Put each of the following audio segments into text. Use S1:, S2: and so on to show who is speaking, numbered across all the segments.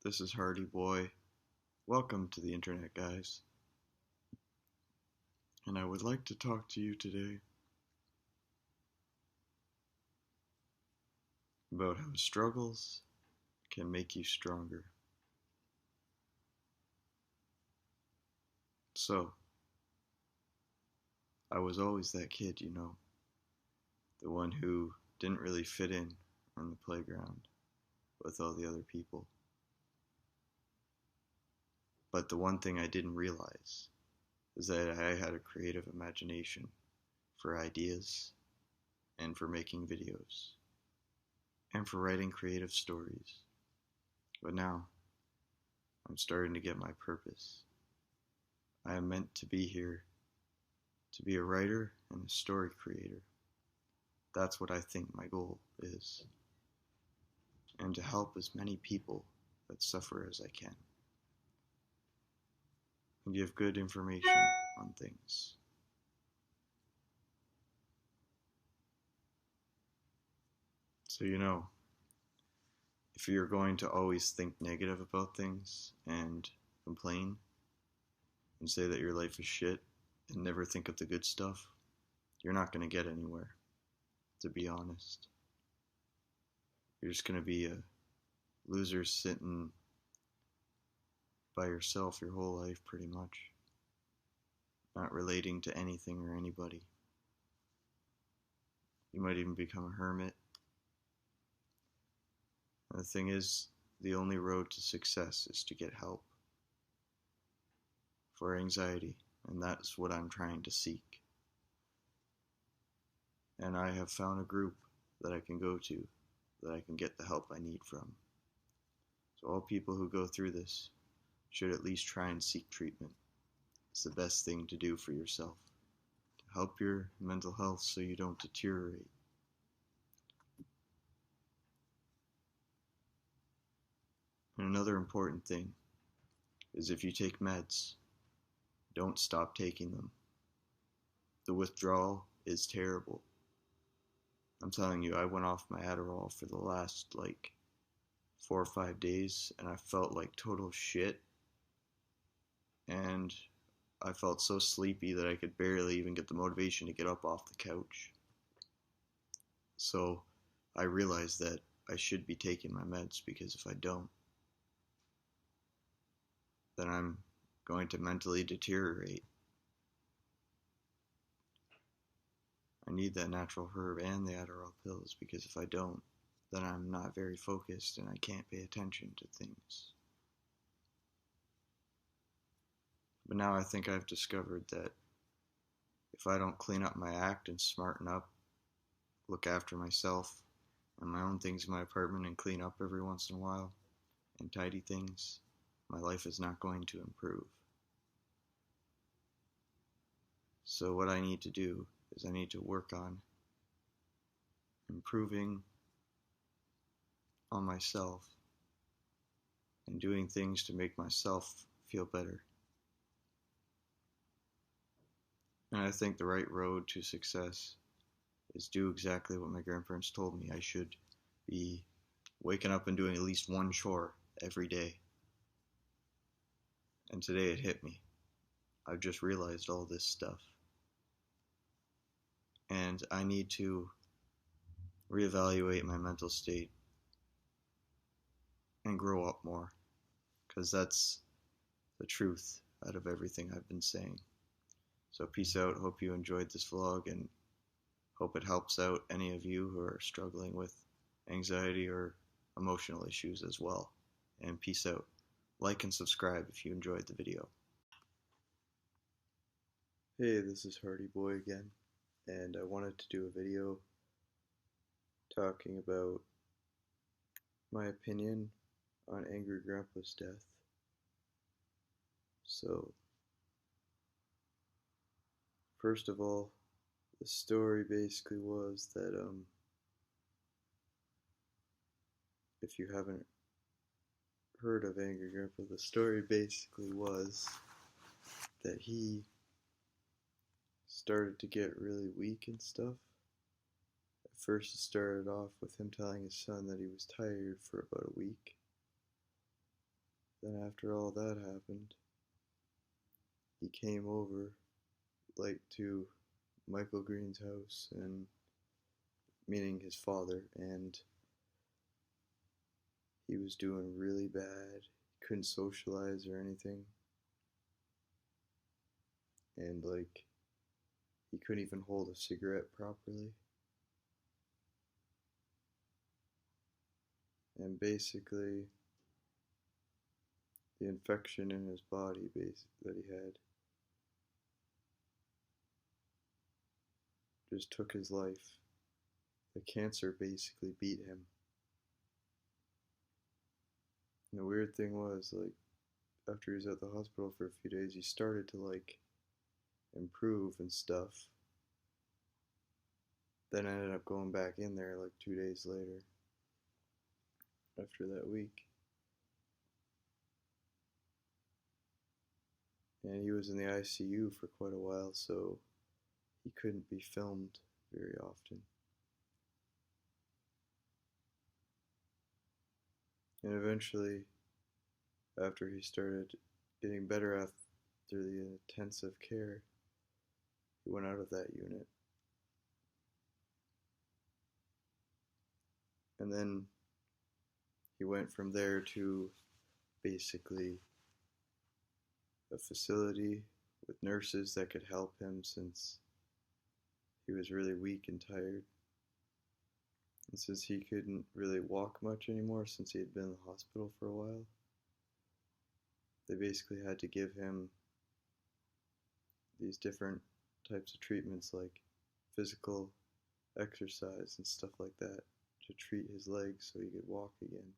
S1: This is HardyBoy. Welcome to the internet, guys. And I would like to talk to you today about how struggles can make you stronger. So, I was always that kid, the one who didn't really fit in on the playground with all the other people. But the one thing I didn't realize is that I had a creative imagination for ideas and for making videos and for writing creative stories. But now, I'm starting to get my purpose. I am meant to be here to be a writer and a story creator. That's what I think my goal is. And to help as many people that suffer as I can. And give good information on things. So if you're going to always think negative about things and complain and say that your life is shit and never think of the good stuff, you're not going to get anywhere, to be honest. You're just going to be a loser sitting by yourself your whole life, pretty much. Not relating to anything or anybody. You might even become a hermit. And the thing is, the only road to success is to get help for anxiety, and that's what I'm trying to seek. And I have found a group that I can go to, that I can get the help I need from. So all people who go through this should at least try and seek treatment. It's the best thing to do for yourself, to help your mental health so you don't deteriorate. And another important thing is if you take meds, don't stop taking them. The withdrawal is terrible. I'm telling you, I went off my Adderall for the last 4 or 5 days and I felt like total shit. And I felt so sleepy that I could barely even get the motivation to get up off the couch. So I realized that I should be taking my meds, because if I don't, then I'm going to mentally deteriorate. I need that natural herb and the Adderall pills, because if I don't, then I'm not very focused and I can't pay attention to things. But now I think I've discovered that if I don't clean up my act and smarten up, look after myself and my own things in my apartment and clean up every once in a while and tidy things, my life is not going to improve. So what I need to do is I need to work on improving on myself and doing things to make myself feel better. And I think the right road to success is do exactly what my grandparents told me I should be: waking up and doing at least one chore every day. And today it hit me. I've just realized all this stuff. And I need to reevaluate my mental state and grow up more, because that's the truth out of everything I've been saying. So peace out. Hope you enjoyed this vlog and hope it helps out any of you who are struggling with anxiety or emotional issues as well. And peace out. Like and subscribe if you enjoyed the video. Hey, this is HardyBoy again, and I wanted to do a video talking about my opinion on Angry Grandpa's death. So, first of all, the story basically was that, if you haven't heard of Angry Grandpa, the story basically was that he started to get really weak and stuff. At first it started off with him telling his son that he was tired for about a week. Then after all that happened, he came over like to Michael Green's house, and meaning his father, and he was doing really bad. He couldn't socialize or anything, and like he couldn't even hold a cigarette properly. And basically, the infection in his body that he had just took his life. The cancer basically beat him. And the weird thing was, like, after he was at the hospital for a few days, he started to, like, improve and stuff. Then I ended up going back in there, like, 2 days later, after that week. And he was in the ICU for quite a while, so he couldn't be filmed very often. And eventually, after he started getting better after the intensive care, he went out of that unit. And then he went from there to basically a facility with nurses that could help him since he was really weak and tired. And since he couldn't really walk much anymore since he had been in the hospital for a while, they basically had to give him these different types of treatments like physical exercise and stuff like that to treat his legs so he could walk again.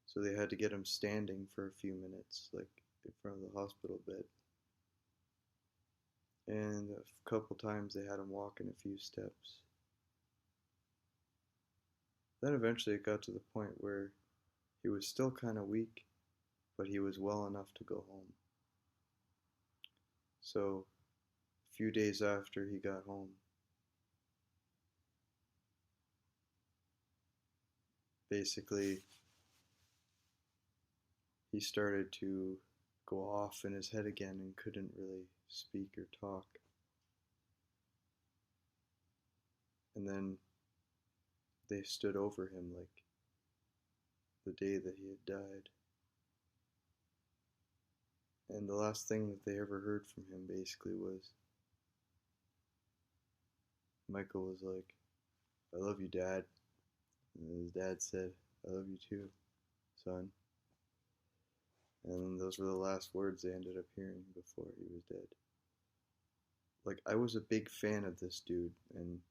S1: So they had to get him standing for a few minutes, like in front of the hospital bed. And a couple times they had him walking a few steps. Then eventually it got to the point where he was still kind of weak, but he was well enough to go home. So a few days after he got home, basically he started to go off in his head again and couldn't really speak or talk. And then they stood over him like the day that he had died. And the last thing that they ever heard from him basically was, Michael was like, "I love you, Dad." And his dad said, "I love you too, son." And those were the last words they ended up hearing before he was dead. Like, I was a big fan of this dude, and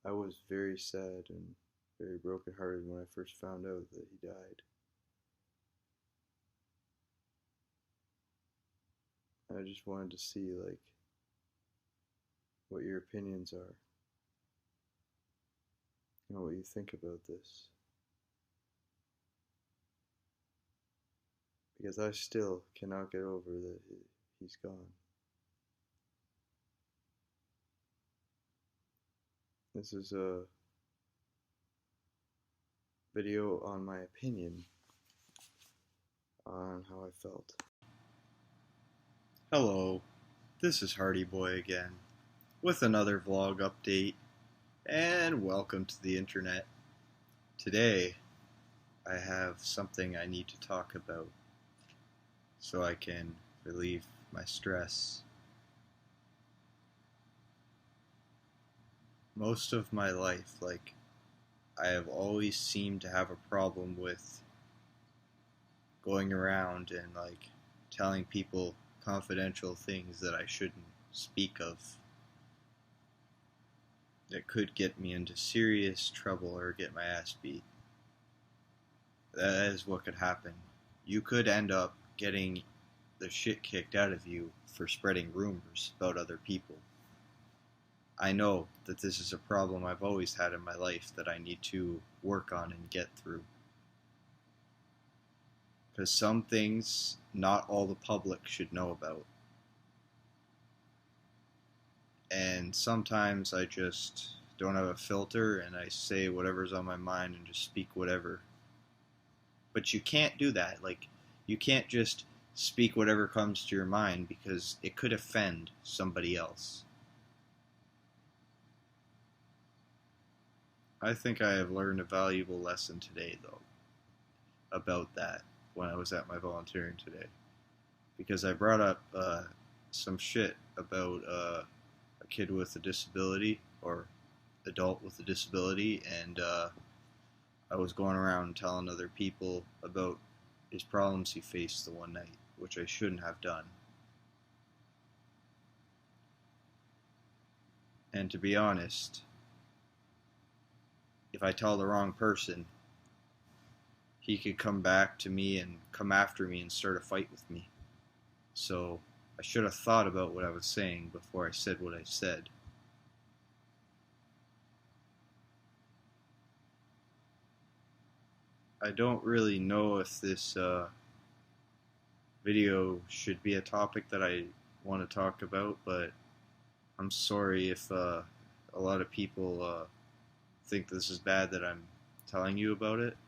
S1: I was very sad and very brokenhearted when I first found out that he died. I just wanted to see, like, what your opinions are. You know, what you think about this. Because I still cannot get over that he's gone. This is a video on my opinion on how I felt. Hello, this is HardyBoy again with another vlog update, and welcome to the internet. Today I have something I need to talk about so I can relieve my stress. Most of my life, like, I have always seemed to have a problem with going around and, like, telling people confidential things that I shouldn't speak of that could get me into serious trouble or get my ass beat. That is what could happen. You could end up getting the shit kicked out of you for spreading rumors about other people. I know that this is a problem I've always had in my life that I need to work on and get through. Because some things not all the public should know about. And sometimes I just don't have a filter and I say whatever's on my mind and just speak whatever. But you can't do that. Like, You can't just speak whatever comes to your mind because it could offend somebody else. I think I have learned a valuable lesson today, though, about that when I was at my volunteering today. Because I brought up some shit about a kid with a disability, or adult with a disability, and I was going around telling other people about his problems he faced the one night, which I shouldn't have done. And to be honest, if I tell the wrong person, he could come back to me and come after me and start a fight with me. So I should have thought about what I was saying before I said what I said. I don't really know if this video should be a topic that I want to talk about, but I'm sorry if a lot of people think this is bad that I'm telling you about it,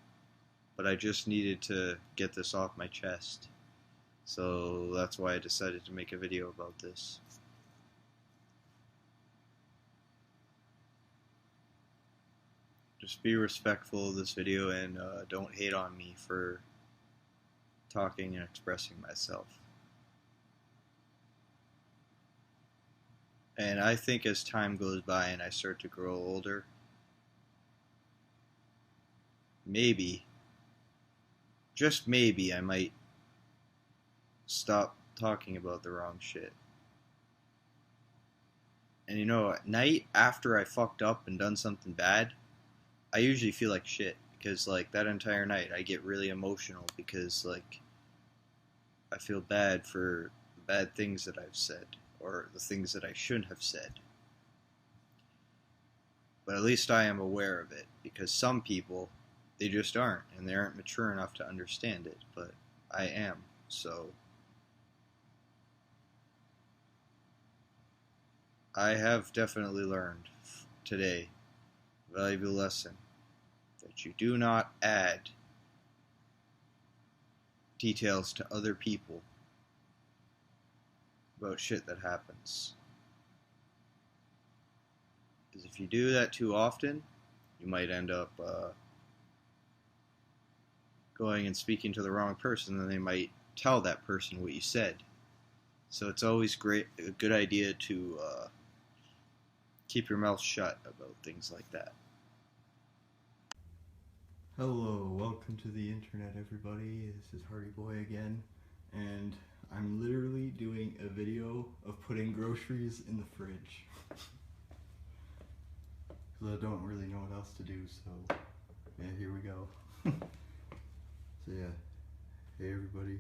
S1: but I just needed to get this off my chest. So that's why I decided to make a video about this. Just be respectful of this video and don't hate on me for talking and expressing myself. And I think as time goes by and I start to grow older, maybe, just maybe, I might stop talking about the wrong shit. And you know, at night after I fucked up and done something bad, I usually feel like shit, because like that entire night I get really emotional because like I feel bad for the bad things that I've said or the things that I shouldn't have said. But at least I am aware of it, because some people, they just aren't, and they aren't mature enough to understand it, but I am. So I have definitely learned today a valuable lesson that you do not add details to other people about shit that happens. Because if you do that too often, you might end up going and speaking to the wrong person, and they might tell that person what you said. So it's always a good idea to keep your mouth shut about things like that.
S2: Hello, welcome to the internet, everybody. This is HardyBoy again, and I'm literally doing a video of putting groceries in the fridge. Because I don't really know what else to do, so yeah, here we go. So yeah, hey everybody,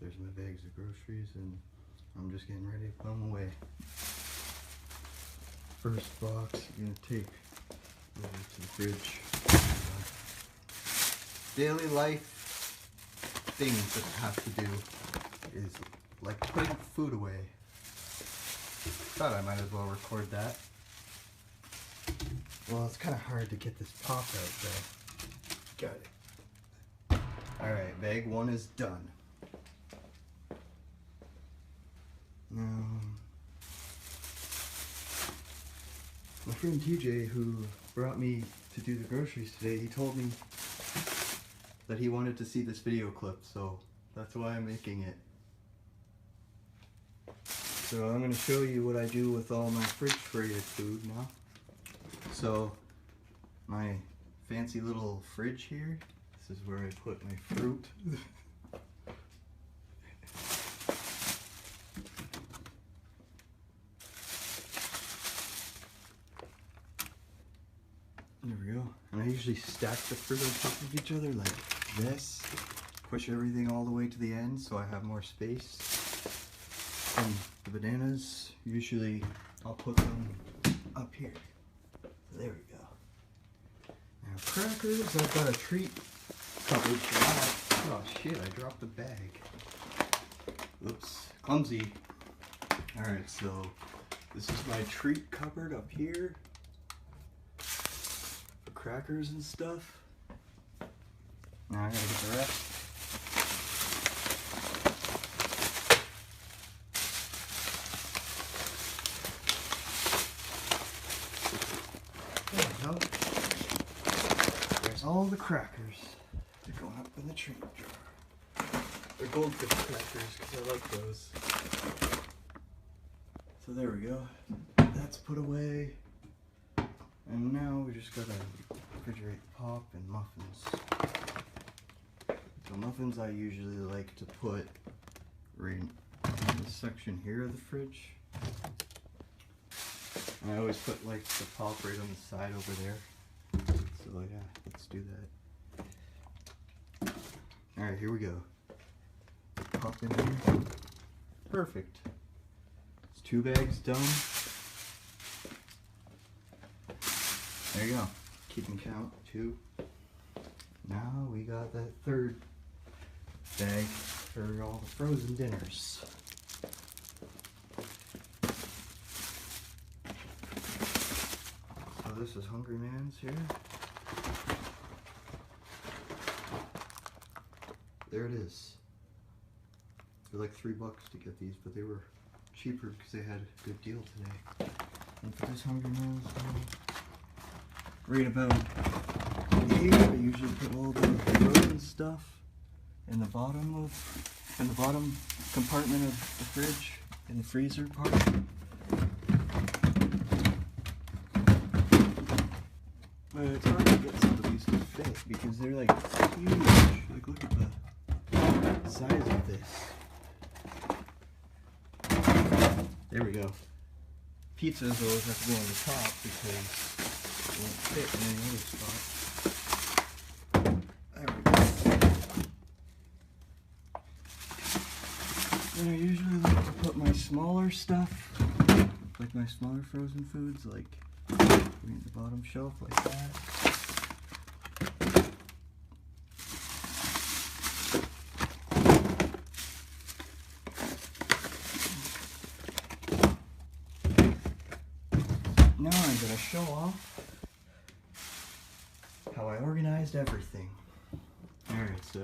S2: there's my bags of groceries, and I'm just getting ready to put them away. First box you're gonna take over to the fridge. Daily life things that I have to do is like putting food away. Thought I might as well record that. Well, it's kind of hard to get this pop out though. Got it. Alright, bag one is done. Now, my friend TJ, who brought me to do the groceries today, he told me that he wanted to see this video clip, so that's why I'm making it. So I'm going to show you what I do with all my refrigerated food now. So my fancy little fridge here, this is where I put my fruit. There we go. And I usually stack the fruit on top of each other like this. Push everything all the way to the end so I have more space. And the bananas, usually I'll put them up here. So there we go. Now crackers, I've got a treat cupboard for that. Oh shit, I dropped the bag. Oops, clumsy. Alright, so this is my treat cupboard up here. Crackers and stuff. Now I gotta get the rest. all the crackers. They're going up in the treat jar. They're goldfish crackers because I like those. So there we go. That's put away. And now we just gotta refrigerate pop and muffins. So muffins I usually like to put right in this section here of the fridge. And I always put like the pop right on the side over there. So yeah, let's do that. Alright, here we go. Pop in here. Perfect. It's 2 bags done. There you go. Keep them count. 2. Now we got that 3rd bag for all the frozen dinners. So this is Hungry Man's here. There it is. They're like $3 to get these, but they were cheaper because they had a good deal today. And for this Hungry Man's, right about here, I usually put all the frozen stuff in the bottom compartment of the fridge, in the freezer part. But it's hard to get some of these to fit because they're like huge. Like look at the size of this. There we go. Pizzas always have to go on the top because it won't fit in any other spot. There we go. And I usually like to put my smaller stuff, like my smaller frozen foods, like in the bottom shelf like that. Now I'm going to show off how I organized everything. Alright, so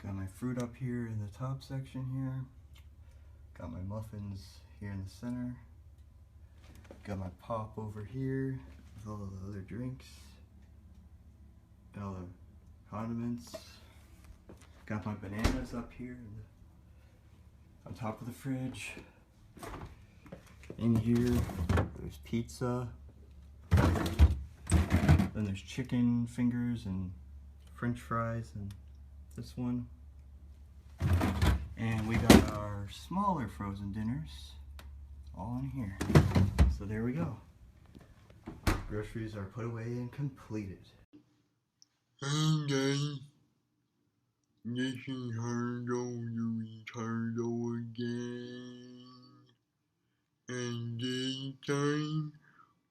S2: got my fruit up here in the top section here. Got my muffins here in the center. Got my pop over here with all the other drinks. Got all the condiments. Got my bananas up here on top of the fridge. In here, there's pizza. Then there's chicken fingers and French fries and this one. And we got our smaller frozen dinners all in here. So there we go. Groceries are put away and completed.
S1: Hey guys, this is Hardo again. And this time,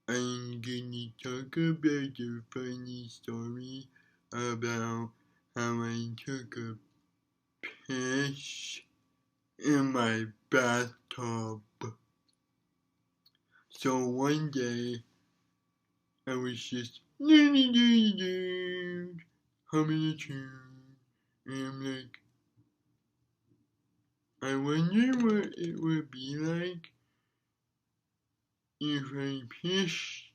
S1: I'm gonna talk about a funny story about how I took a piss in my bathtub. So one day, I was just humming a tune, and I'm like, I wonder what it would be like if I pissed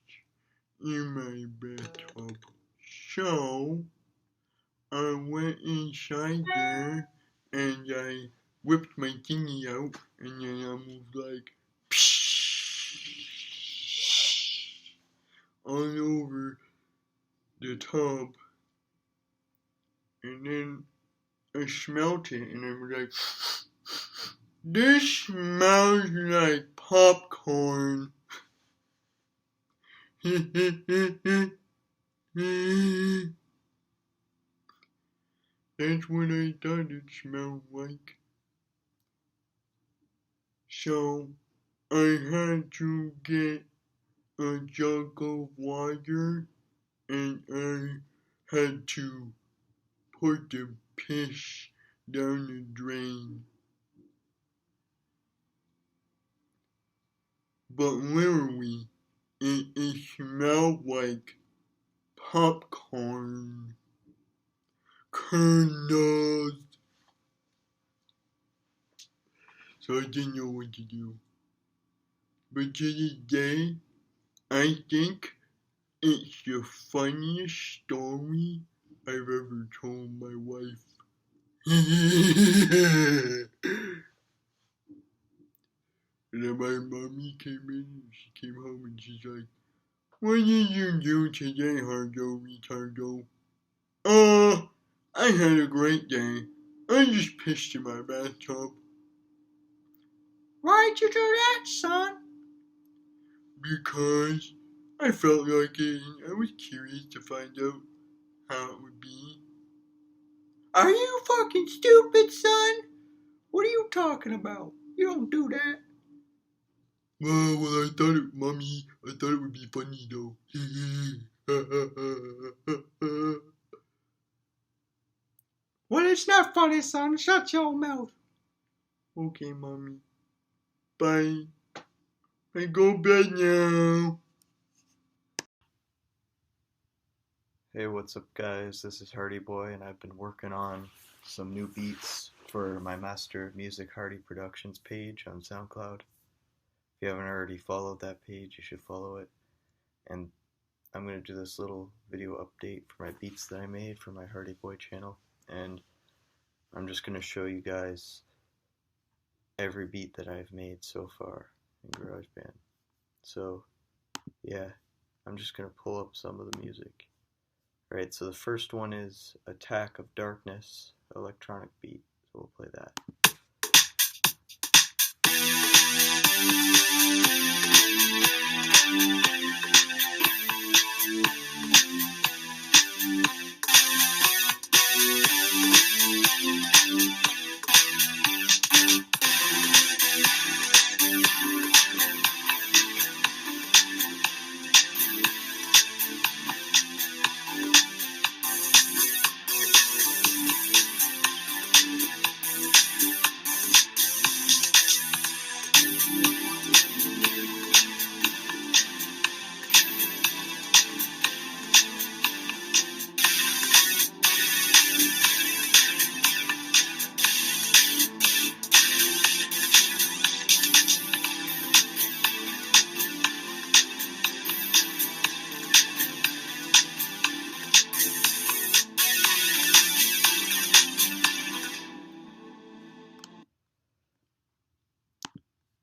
S1: in my bathtub. So I went inside there and I whipped my thingy out, and then I moved like all over the tub, and then I smelled it, and I was like, this smells like popcorn. That's what I thought it smelled like. So I had to get a jug of water, and I had to put the piss down the drain. But literally, it smelled like popcorn kernels. So I didn't know what to do. But to this day, I think It's the funniest story I've ever told my wife. And then my mommy came in, and she came home and she's like, "What did you do today, Hardo Retardo?" I had a great day. I just pissed in my bathtub. Why'd you do that, son? Because I felt like it and I was curious to find out how it would be. Are you fucking stupid, son? What are you talking about? You don't do that. Well, Mommy, I thought it would be funny though. Well, it's not funny, son. Shut your mouth. Okay, Mommy. Bye. I go bed now. Hey, what's up, guys? This is HardyBoy, and I've been working on some new beats for my Master of Music Hardy Productions page on SoundCloud. If you haven't already followed that page, you should follow it. And I'm going to do this little video update for my beats that I made for my HardyBoy channel. And I'm just going to show you guys every beat that I've made so far in GarageBand. So, yeah, I'm just going to pull up some of the music. Alright, so the first one is Attack of Darkness, electronic beat. So we'll play that.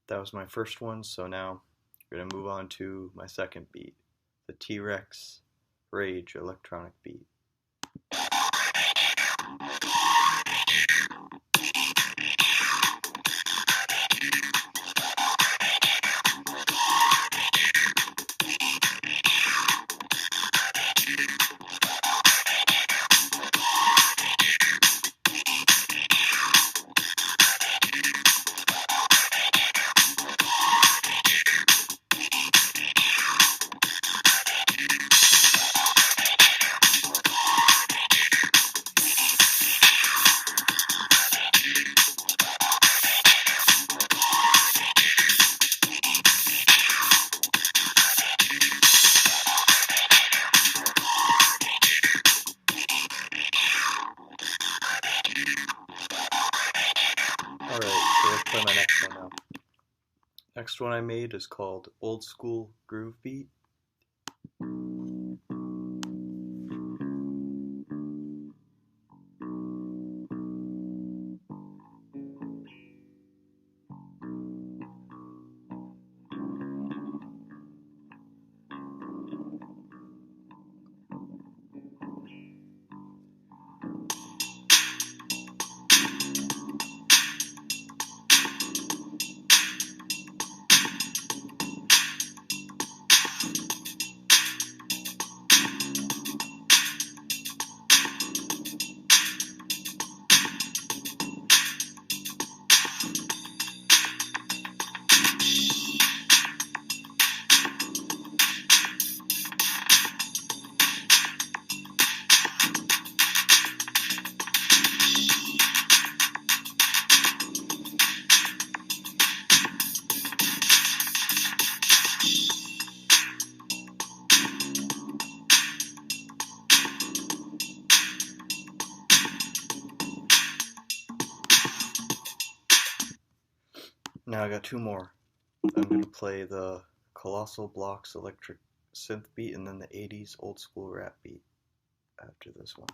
S1: That was my first one, so now we're going to move on to my second beat, the T-Rex Rage electronic beat. Alright, so let's play my next one now. Next one I made is called Old School Groove Beat. Now I got two more. I'm going to play the Colossal Blocks synth beat and then the 80s old school rap beat after this one.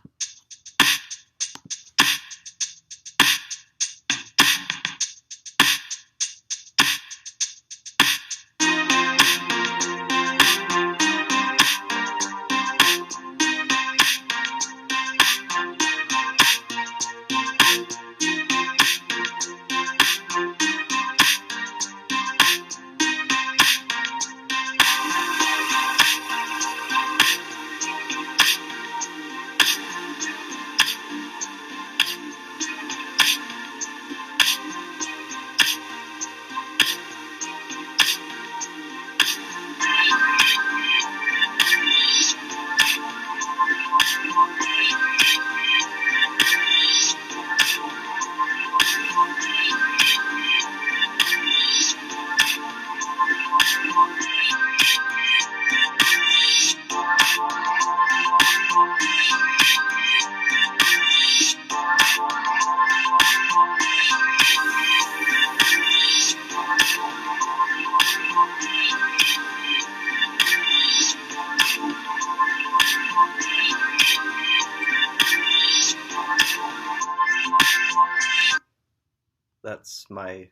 S1: That's my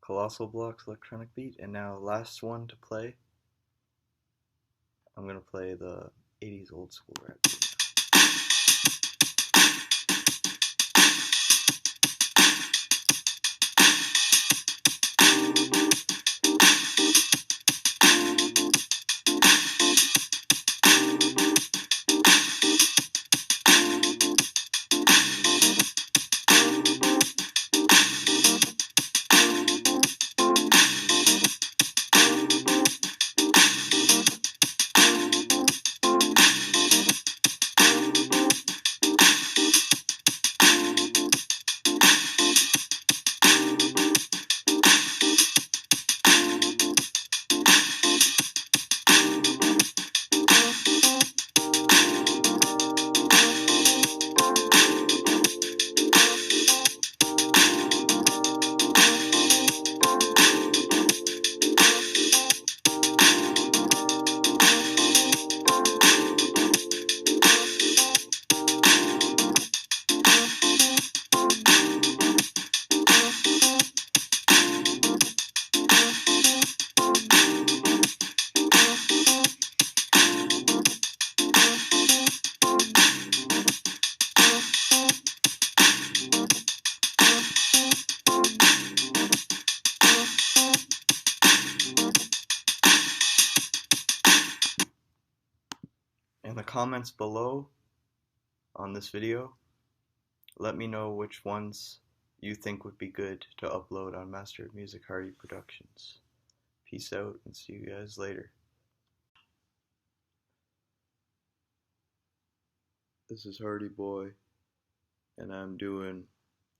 S1: Colossal Blocks electronic beat, and now last one to play. I'm gonna play the 80s old school rap beat. In the comments below on this video, let me know which ones you think would be good to upload on Master of Music Hardy Productions. Peace out and see you guys later. This is HardyBoy, and I'm doing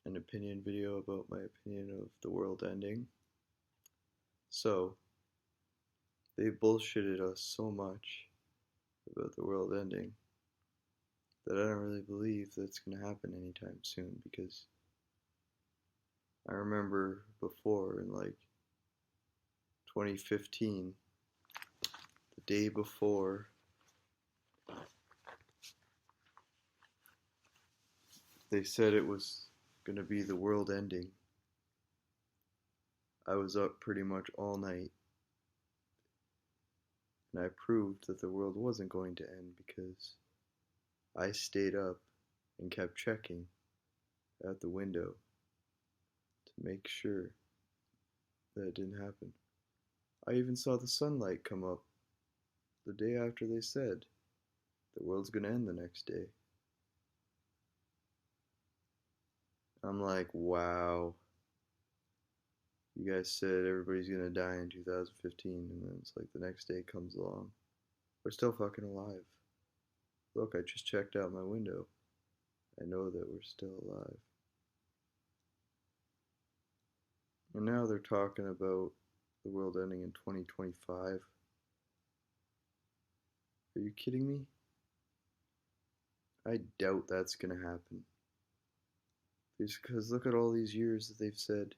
S1: an opinion video about my opinion of the world ending. So, they bullshitted us so much about the world ending that I don't really believe that's going to happen anytime soon, because I remember before in like 2015, the day before they said it was going to be the world ending, I was up pretty much all night, and I proved that the world wasn't going to end because I stayed up and kept checking out the window to make sure that it didn't happen. I even saw the sunlight come up the day after they said the world's gonna end the next day. I'm like, wow. You guys said everybody's gonna die in 2015, and then it's like the next day comes along. We're still fucking alive. Look, I just checked out my window. I know that we're still alive. And now they're talking about the world ending in 2025. Are you kidding me? I doubt that's gonna happen. Just because look at all these years that they've said,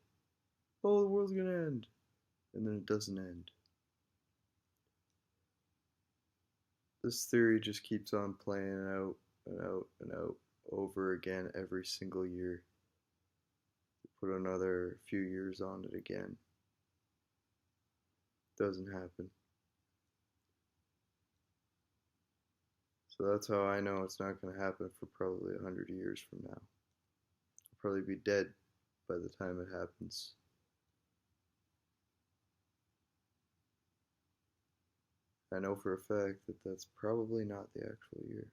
S1: oh, the world's gonna end, and then it doesn't end. This theory just keeps on playing out and out and out over again every single year. Put another few years on it again. Doesn't happen. So that's how I know it's not going to happen for probably 100 years from now. I'll probably be dead by the time it happens. I know for a fact that that's probably not the actual year.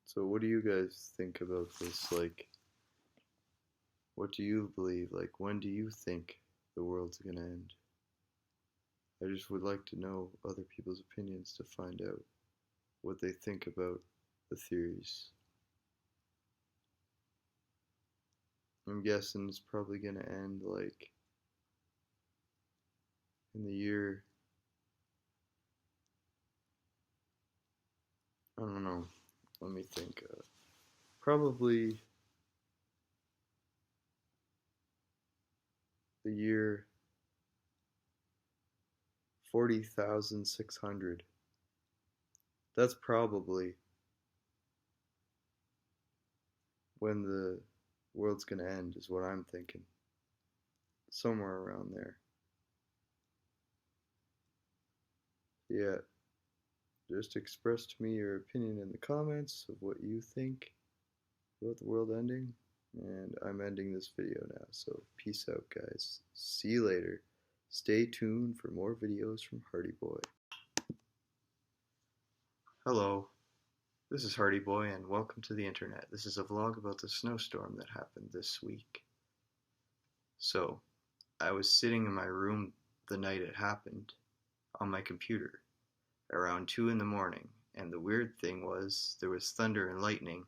S1: So what do you guys think about this? Like, what do you believe? Like, when do you think the world's gonna end? I just would like to know other people's opinions to find out what they think about the theories. I'm guessing it's probably gonna end like in the year, I don't know, let me think. Probably the year 40,600. That's probably when the world's gonna end, is what I'm thinking. Somewhere around there. Yeah, just express to me your opinion in the comments of what you think about the world ending. And I'm ending this video now, so peace out, guys. See you later. Stay tuned for more videos from HardyBoy. Hello, this is HardyBoy, and welcome to the internet. This is a vlog about the snowstorm that happened this week. So, I was sitting in my room the night it happened on my computer around 2 in the morning, and the weird thing was there was thunder and lightning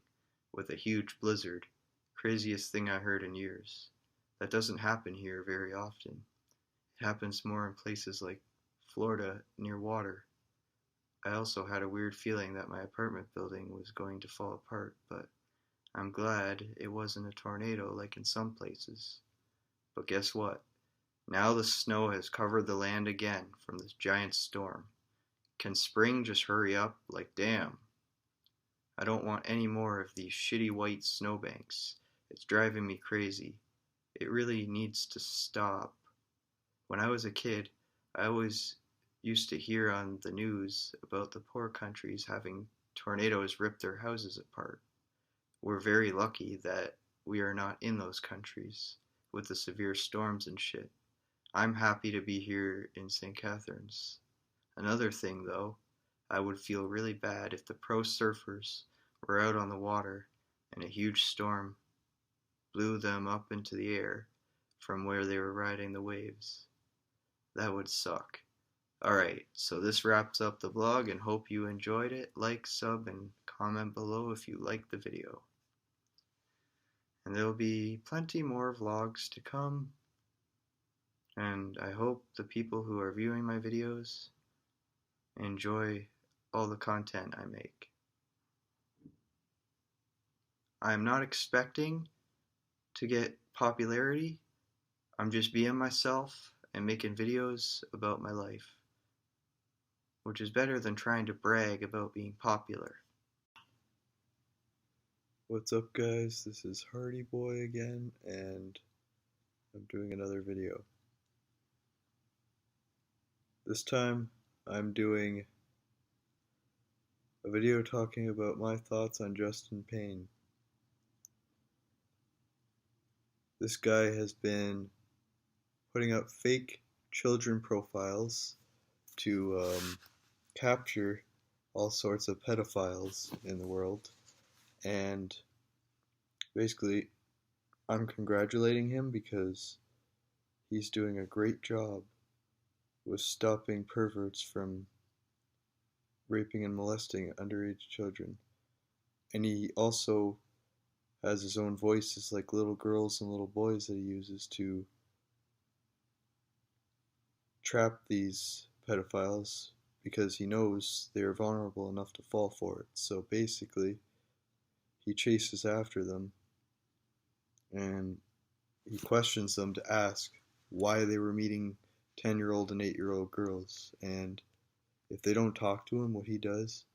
S1: with a huge blizzard. Craziest thing I heard in years. That doesn't happen here very often. It happens more in places like Florida near water. I also had a weird feeling that my apartment building was going to fall apart, but I'm glad it wasn't a tornado like in some places. But guess what? Now the snow has covered the land again from this giant storm. Can spring just hurry up? Like, damn. I don't want any more of these shitty white snowbanks. It's driving me crazy. It really needs to stop. When I was a kid, I always used to hear on the news about the poor countries having tornadoes rip their houses apart. We're very lucky that we are not in those countries with the severe storms and shit. I'm happy to be here in St. Catharines. Another thing, though, I would feel really bad if the pro surfers were out on the water and a huge storm blew them up into the air from where they were riding the waves. That would suck. Alright, so this wraps up the vlog, and hope you enjoyed it. Like, sub, and comment below if you liked the video. And there will be plenty more vlogs to come, and I hope the people who are viewing my videos enjoy all the content I make. I am not expecting to get popularity. I'm just being myself and making videos about my life, which is better than trying to brag about being popular. What's up, guys? This is HardyBoy again, and I'm doing another video. This time I'm doing a video talking about my thoughts on Justin Payne. This guy has been putting up fake children profiles to capture all sorts of pedophiles in the world, and basically I'm congratulating him because he's doing a great job with stopping perverts from raping and molesting underage children. And he also has his own voices, like little girls and little boys, that he uses to trap these pedophiles because he knows they're vulnerable enough to fall for it. So basically, he chases after them and he questions them to ask why they were meeting 10-year-old and 8-year-old girls, and if they don't talk to him, what he does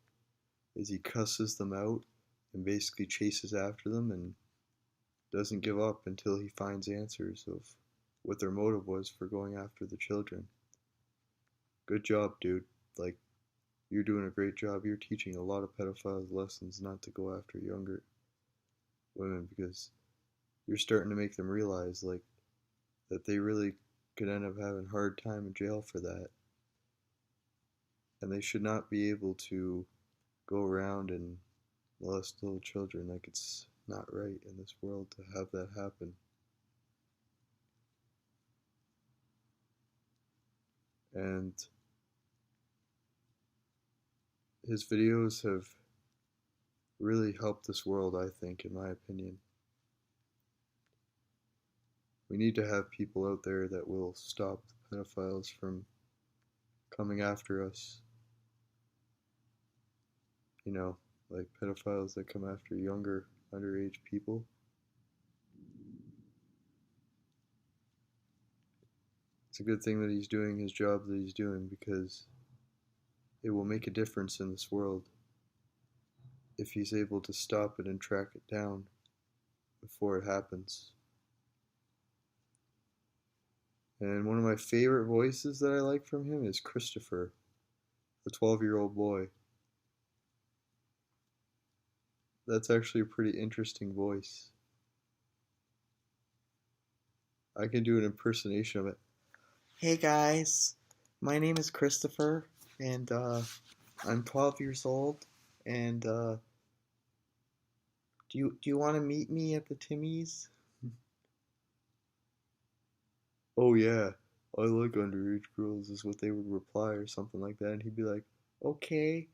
S1: is he cusses them out and basically chases after them and doesn't give up until he finds answers of what their motive was for going after the children. Good job, dude. Like, you're doing a great job. You're teaching a lot of pedophiles lessons not to go after younger women, because you're starting to make them realize, like, that they really could end up having a hard time in jail for that. And they should not be able to go around and molest little children. Like, it's not right in this world to have that happen. And his videos have really helped this world, I think, in my opinion. We need to have people out there that will stop the pedophiles from coming after us. You know, like pedophiles that come after younger, underage people. It's a good thing that he's doing his job that he's doing, because it will make a difference in this world if he's able to stop it and track it down before it happens. And one of my favorite voices that I like from him is Christopher, the 12-year-old boy. That's actually a pretty interesting voice. I can do an impersonation of it. Hey guys, my name is Christopher, and I'm 12 years old, and do you want to meet me at the Timmy's? Oh yeah, I like underage girls, is what they would reply, or something like that, and he'd be like, okay,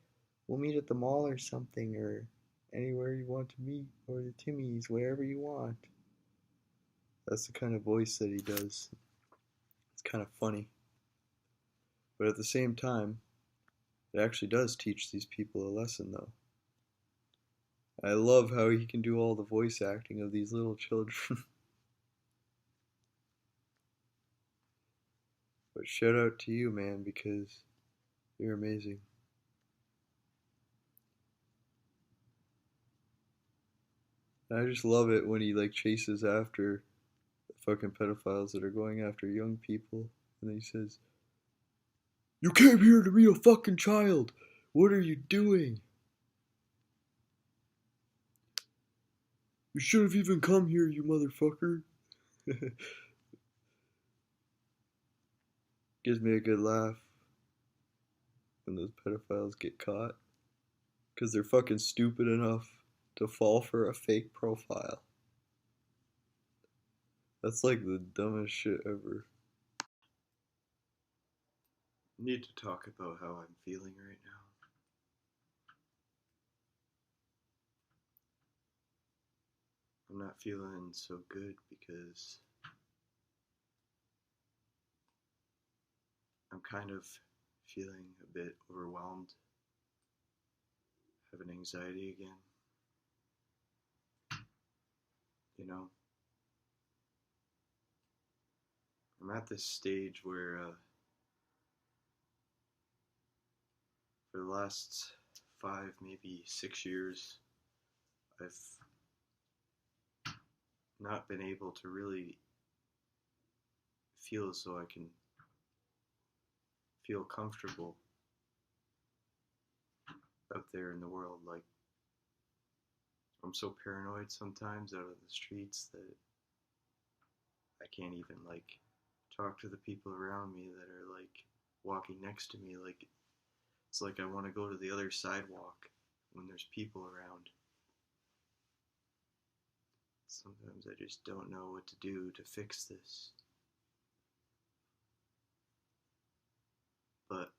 S1: we'll meet at the mall or something, or anywhere you want to meet, or the Timmy's, wherever you want. That's the kind of voice that he does. It's kind of funny. But at the same time, it actually does teach these people a lesson, though. I love how he can do all the voice acting of these little children. But shout out to you, man, because you're amazing. And I just love it when he like chases after the fucking pedophiles that are going after young people, and he says, "You came here to meet a fucking child. What are you doing? You should have even come here, you motherfucker." Gives me a good laugh when those pedophiles get caught, because they're fucking stupid enough to fall for a fake profile. That's like the dumbest shit ever. I need to talk about how I'm feeling right now. I'm not feeling so good because I'm kind of feeling a bit overwhelmed, having anxiety again. You know, I'm at this stage where for the last 5, maybe 6 years, I've not been able to really feel as though I can feel comfortable out there in the world. Like, I'm so paranoid sometimes out of the streets that I can't even like talk to the people around me that are like walking next to me. Like, it's like I want to go to the other sidewalk when there's people around. Sometimes I just don't know what to do to fix this. But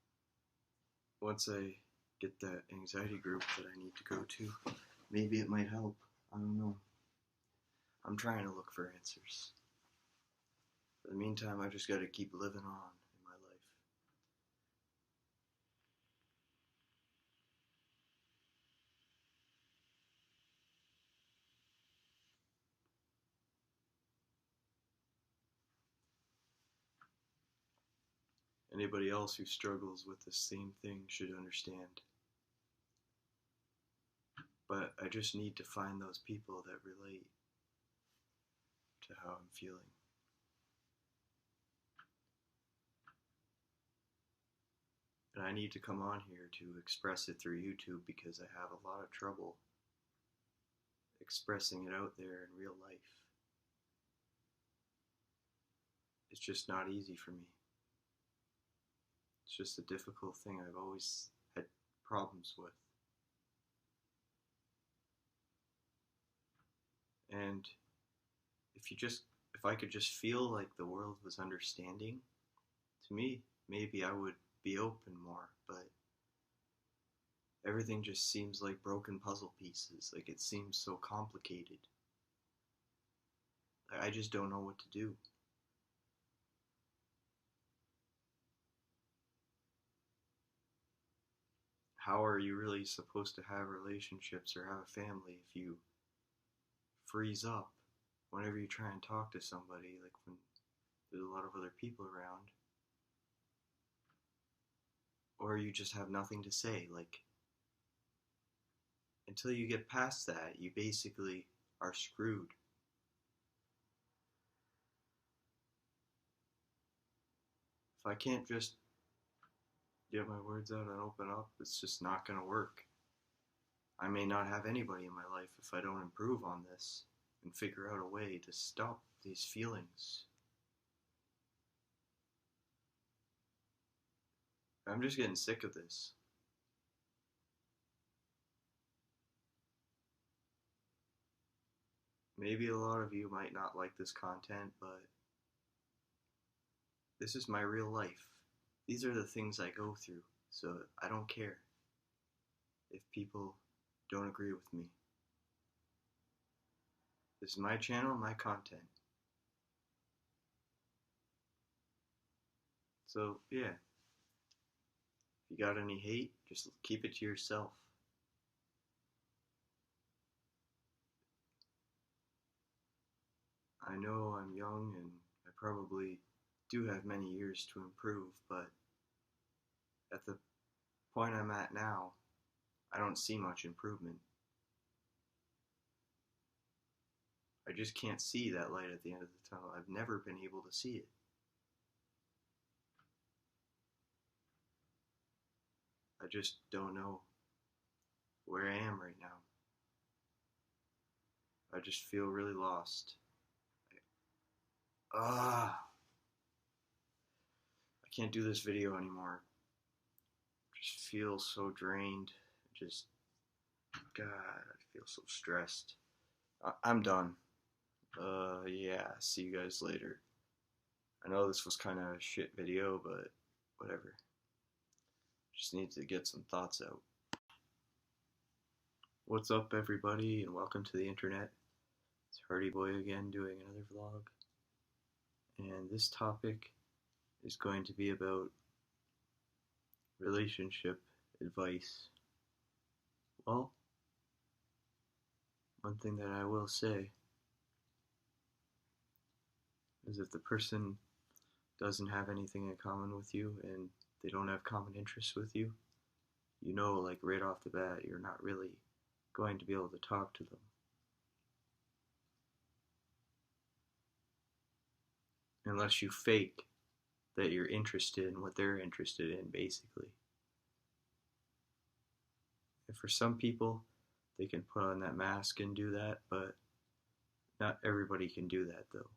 S1: once I get that anxiety group that I need to go to, maybe it might help. I don't know. I'm trying to look for answers. In the meantime, I just got to keep living on in my life. anybody else who struggles with the same thing should understand. But I just need to find those people that relate to how I'm feeling. And I need to come on here to express it through YouTube because I have a lot of trouble expressing it out there in real life. It's just not easy for me. It's just a difficult thing I've always had problems with. And if I could just feel like the world was understanding, to me, maybe I would be open more, but everything just seems like broken puzzle pieces. Like, it seems so complicated. I just don't know what to do. How are you really supposed to have relationships or have a family if you freeze up whenever you try and talk to somebody, like when there's a lot of other people around? Or you just have nothing to say. Like, until you get past that, you basically are screwed. If I can't just get my words out and open up, it's just not going to work. I may not have anybody in my life if I don't improve on this and figure out a way to stop these feelings. I'm just getting sick of this. Maybe a lot of you might not like this content, but this is my real life. These are the things I go through, so I don't care if people don't agree with me. This is my channel, my content. So, yeah. If you got any hate, just keep it to yourself. I know I'm young and I probably do have many years to improve, but at the point I'm at now, I don't see much improvement. I just can't see that light at the end of the tunnel. I've never been able to see it. I just don't know where I am right now. I just feel really lost. I can't do this video anymore. I just feel so drained. God, I feel so stressed. I'm done. Yeah, see you guys later. I know this was kind of a shit video, but whatever. Just need to get some thoughts out. What's up, everybody, and welcome to the internet. It's HardyBoy again doing another vlog. And this topic is going to be about relationship advice. Well, one thing that I will say is if the person doesn't have anything in common with you and they don't have common interests with you, you know, like right off the bat, you're not really going to be able to talk to them. Unless you fake that you're interested in what they're interested in, basically. And for some people, they can put on that mask and do that, but not everybody can do that, though.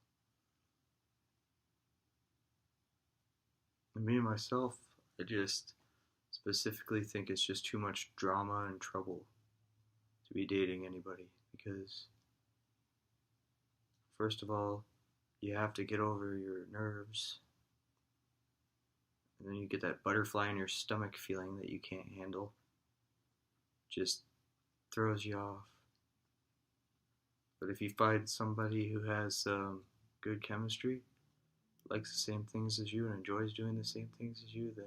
S1: And me, myself, I just specifically think it's just too much drama and trouble to be dating anybody, because first of all, you have to get over your nerves, and then you get that butterfly in your stomach feeling that you can't handle. Just throws you off. But if you find somebody who has good chemistry, likes the same things as you and enjoys doing the same things as you, then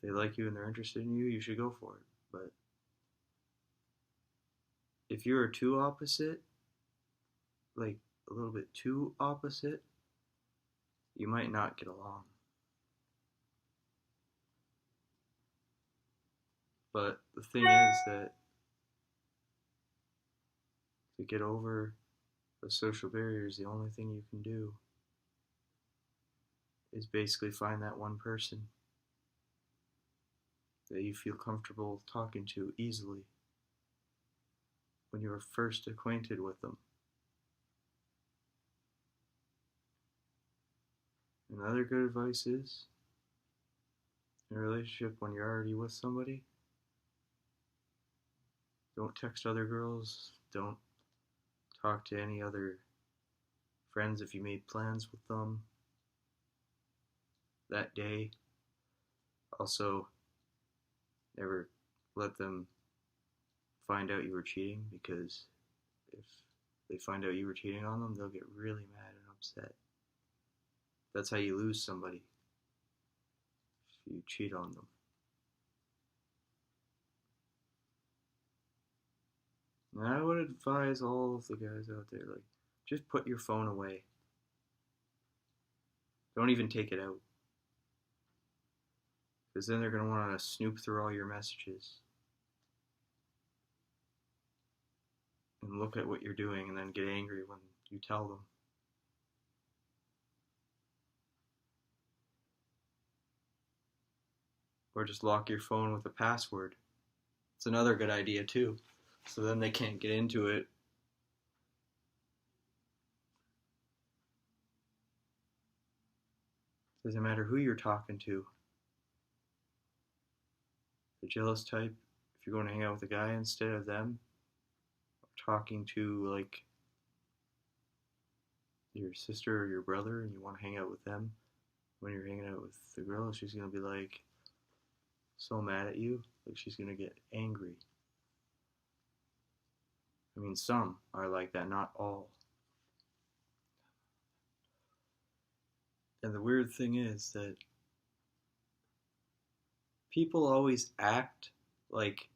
S1: if they like you and they're interested in you, you should go for it. But if you're too opposite, like a little bit too opposite, you might not get along. But the thing is that to get over the social barriers, the only thing you can do is basically find that one person that you feel comfortable talking to easily when you are first acquainted with them. Another good advice is, in a relationship when you're already with somebody, don't text other girls, don't talk to any other friends if you made plans with them that day. Also, never let them find out you were cheating, because if they find out you were cheating on them, they'll get really mad and upset. That's how you lose somebody, if you cheat on them. And I would advise all of the guys out there, like, just put your phone away. Don't even take it out. Because then they're going to want to snoop through all your messages and look at what you're doing and then get angry when you tell them. Or just lock your phone with a password. It's another good idea too. So then they can't get into it. Doesn't matter who you're talking to. The jealous type, if you're going to hang out with a guy instead of them, talking to like your sister or your brother and you want to hang out with them, when you're hanging out with the girl, she's going to be like so mad at you, like she's going to get angry. I mean, some are like that, not all. And the weird thing is that people always act like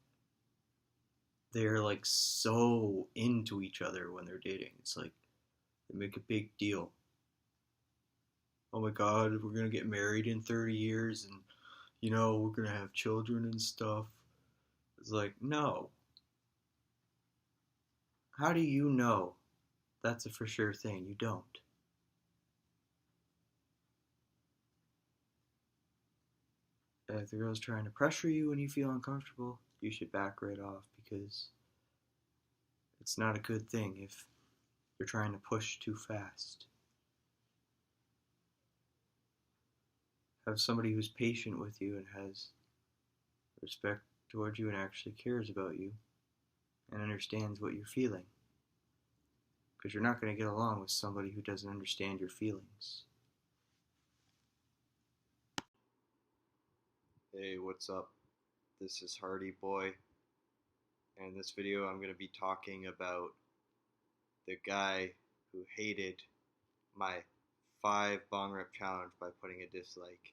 S1: they're like so into each other when they're dating. It's like they make a big deal. Oh my god, we're gonna get married in 30 years and we're gonna have children and stuff. It's like, no. How do you know that's a for sure thing? You don't. And if the girl's trying to pressure you and you feel uncomfortable, you should back right off, because it's not a good thing if you're trying to push too fast. Have somebody who's patient with you and has respect towards you and actually cares about you and understands what you're feeling. Because you're not going to get along with somebody who doesn't understand your feelings. Hey, what's up? This is HardyBoy, and in this video I'm going to be talking about the guy who hated my 5 bong rip challenge by putting a dislike.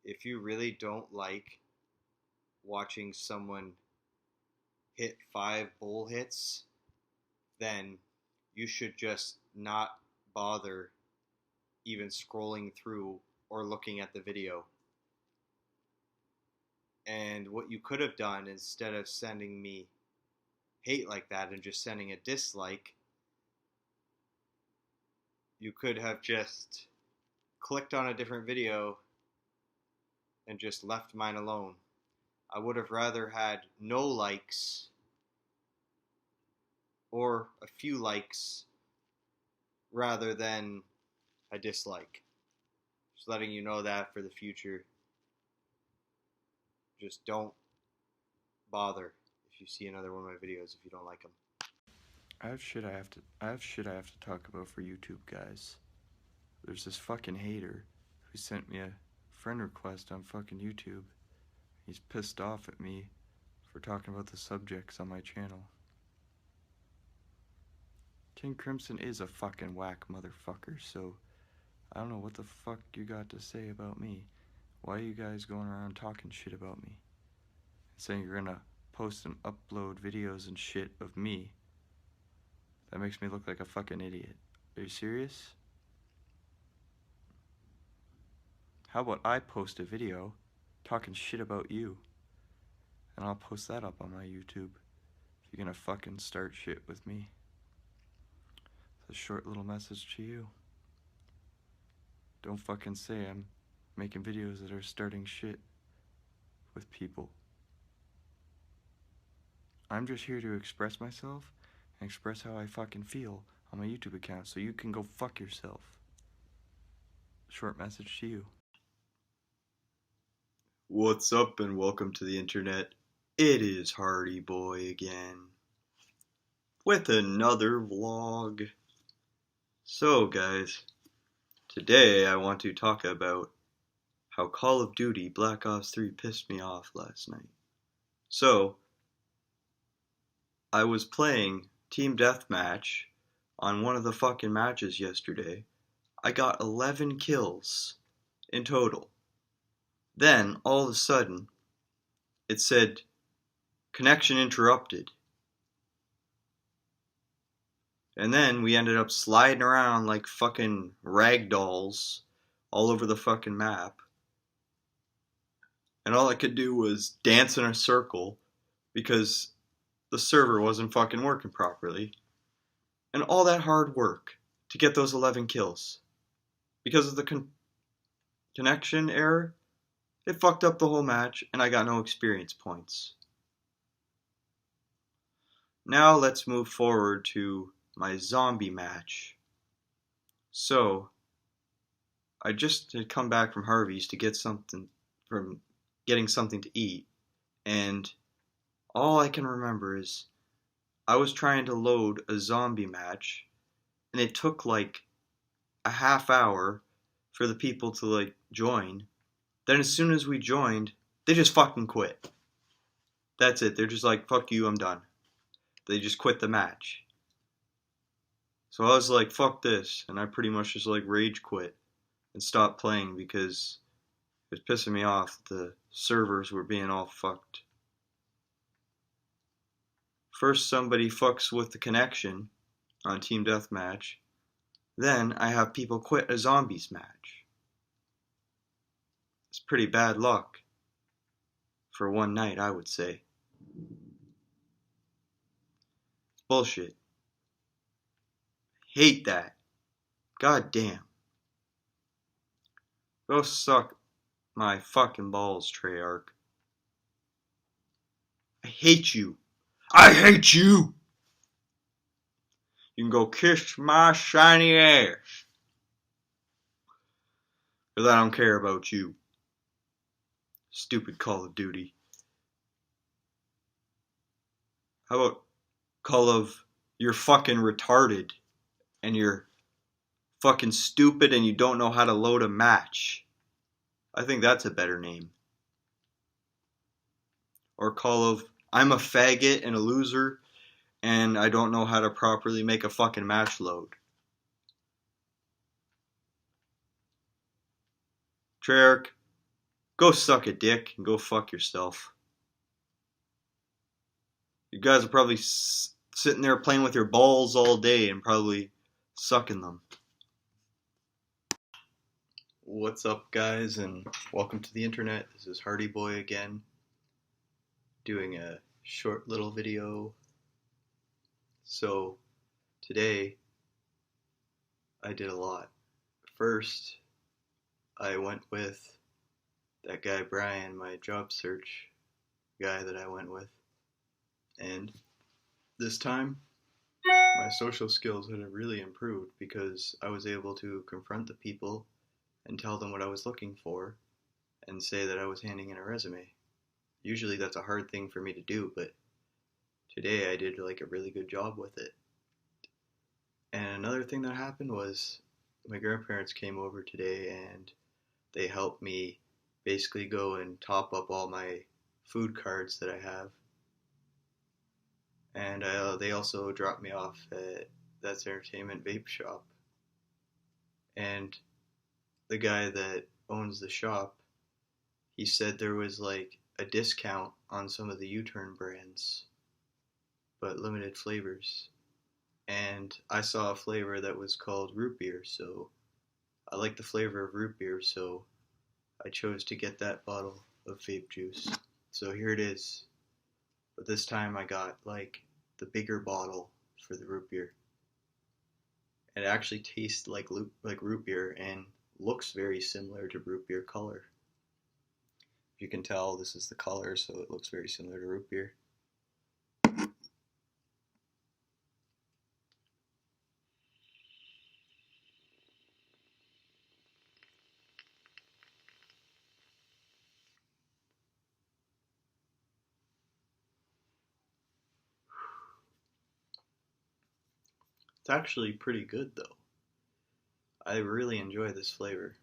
S1: If you really don't like watching someone hit 5 bull hits, then you should just not bother even scrolling through or looking at the video. And what you could have done, instead of sending me hate like that and just sending a dislike, you could have just clicked on a different video and just left mine alone. I would have rather had no likes or a few likes rather than a dislike. Just letting you know that for the future. Just don't bother if you see another one of my videos if you don't like them. I have shit I have to talk about for YouTube, guys. There's this fucking hater who sent me a friend request on fucking YouTube. He's pissed off at me for talking about the subjects on my channel. King Crimson is a fucking whack motherfucker, so I don't know what the fuck you got to say about me. Why are you guys going around talking shit about me? Saying you're gonna post and upload videos and shit of me. That makes me look like a fucking idiot. Are you serious? How about I post a video talking shit about you?
S2: and I'll post that up on my YouTube if you're gonna fucking start shit with me. It's a short little message to you. Don't fucking say I'm making videos that are starting shit with people. I'm just here to express myself and express how I fucking feel on my YouTube account, so you can go fuck yourself. Short message to you.
S1: What's up and welcome to the internet. It is HardyBoy again with another vlog. So guys, today I want to talk about how Call of Duty Black Ops 3 pissed me off last night. So, I was playing Team Deathmatch on one of the fucking matches yesterday. I got 11 kills in total. Then, all of a sudden, it said, connection interrupted. And then we ended up sliding around like fucking ragdolls all over the fucking map. And all I could do was dance in a circle because the server wasn't fucking working properly. And all that hard work to get those 11 kills. Because of the connection error, it fucked up the whole match and I got no experience points. Now let's move forward to my zombie match. So, I just had come back from Harvey's to get getting something to eat, and all I can remember is I was trying to load a zombie match, and it took like a half hour for the people to like join. Then as soon as we joined, they just fucking quit. That's it. They're just like, fuck you, I'm done. They just quit the match. So I was like, fuck this, and I pretty much just like rage quit and stopped playing because it was pissing me off that the servers were being all fucked. First somebody fucks with the connection on Team Deathmatch, then I have people quit a zombies match. It's pretty bad luck for one night, I would say. It's bullshit. Hate that. God damn. Go suck my fucking balls, Treyarch. I hate you. I hate you! You can go kiss my shiny ass. Because I don't care about you. Stupid Call of Duty. How about Call of you're fucking retarded and you're fucking stupid and you don't know how to load a match? I think that's a better name. Or Call of I'm a faggot and a loser and I don't know how to properly make a fucking match load. Treyarch, go suck a dick and go fuck yourself. You guys are probably sitting there playing with your balls all day and probably sucking them. What's up, guys, and welcome to the internet. This is HardyBoy again, doing a short little video. So, today, I did a lot. First, I went with that guy Brian, my job search guy that I went with. And this time, my social skills had really improved because I was able to confront the people and tell them what I was looking for and say that I was handing in a resume. Usually that's a hard thing for me to do, but today I did like a really good job with it. And another thing that happened was my grandparents came over today and they helped me basically go and top up all my food cards that I have. And they also dropped me off at That's Entertainment Vape Shop. And the guy that owns the shop, he said there was like a discount on some of the U-Turn brands, but limited flavors. And I saw a flavor that was called root beer, so I like the flavor of root beer, so I chose to get that bottle of vape juice. So here it is. but this time I got like the bigger bottle for the root beer. It actually tastes like root beer and looks very similar to root beer color. If you can tell, this is the color, so it looks very similar to root beer. It's actually pretty good though. I really enjoy this flavor.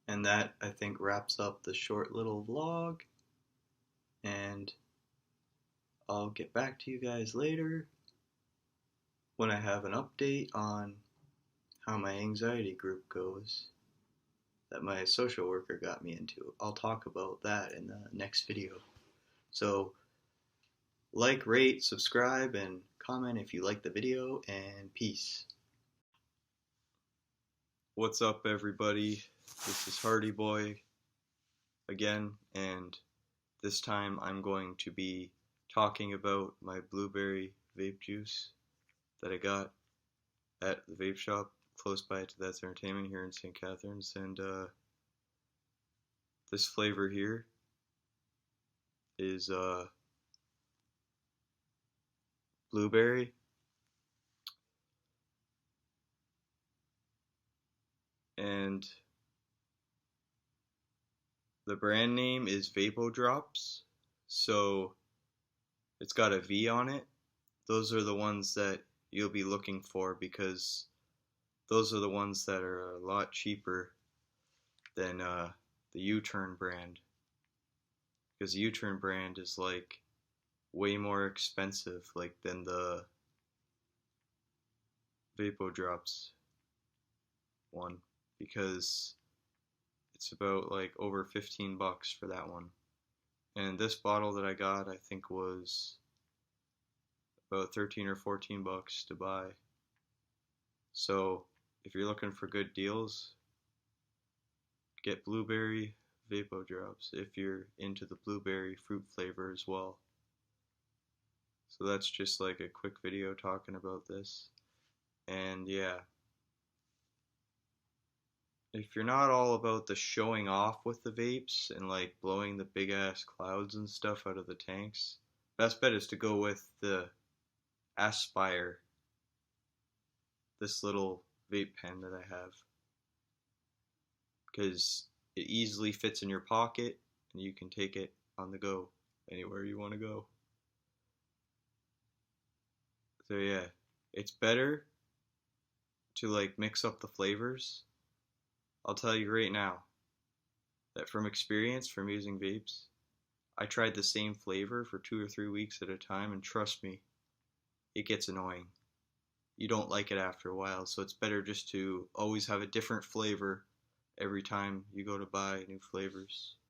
S1: And that, I think, wraps up the short little vlog. And I'll get back to you guys later when I have an update on how my anxiety group goes that my social worker got me into. I'll talk about that in the next video. So, like, rate, subscribe, and comment if you like the video, and peace. What's up, everybody? This is HardyBoy again, and this time I'm going to be talking about my blueberry vape juice that I got at the vape shop close by to That's Entertainment here in St. Catharines, and this flavor here is blueberry, and the brand name is Vapo Drops, so it's got a V on it. Those are the ones that you'll be looking for because those are the ones that are a lot cheaper than the U-Turn brand, because the U-Turn brand is like way more expensive like than the Vapo Drops one, because it's about like over 15 bucks for that one. And this bottle that I got, I think, was about 13 or 14 bucks to buy. So if you're looking for good deals, get blueberry Vapo Drops if you're into the blueberry fruit flavor as well. So that's just like a quick video talking about this. And yeah, if you're not all about the showing off with the vapes and like blowing the big ass clouds and stuff out of the tanks, best bet is to go with the Aspire, this little vape pen that I have, because it easily fits in your pocket and you can take it on the go anywhere you want to go. So yeah, it's better to like mix up the flavors. I'll tell you right now that from experience from using vapes, I tried the same flavor for 2 or 3 weeks at a time, and trust me, it gets annoying. You don't like it after a while, so it's better just to always have a different flavor every time you go to buy new flavors.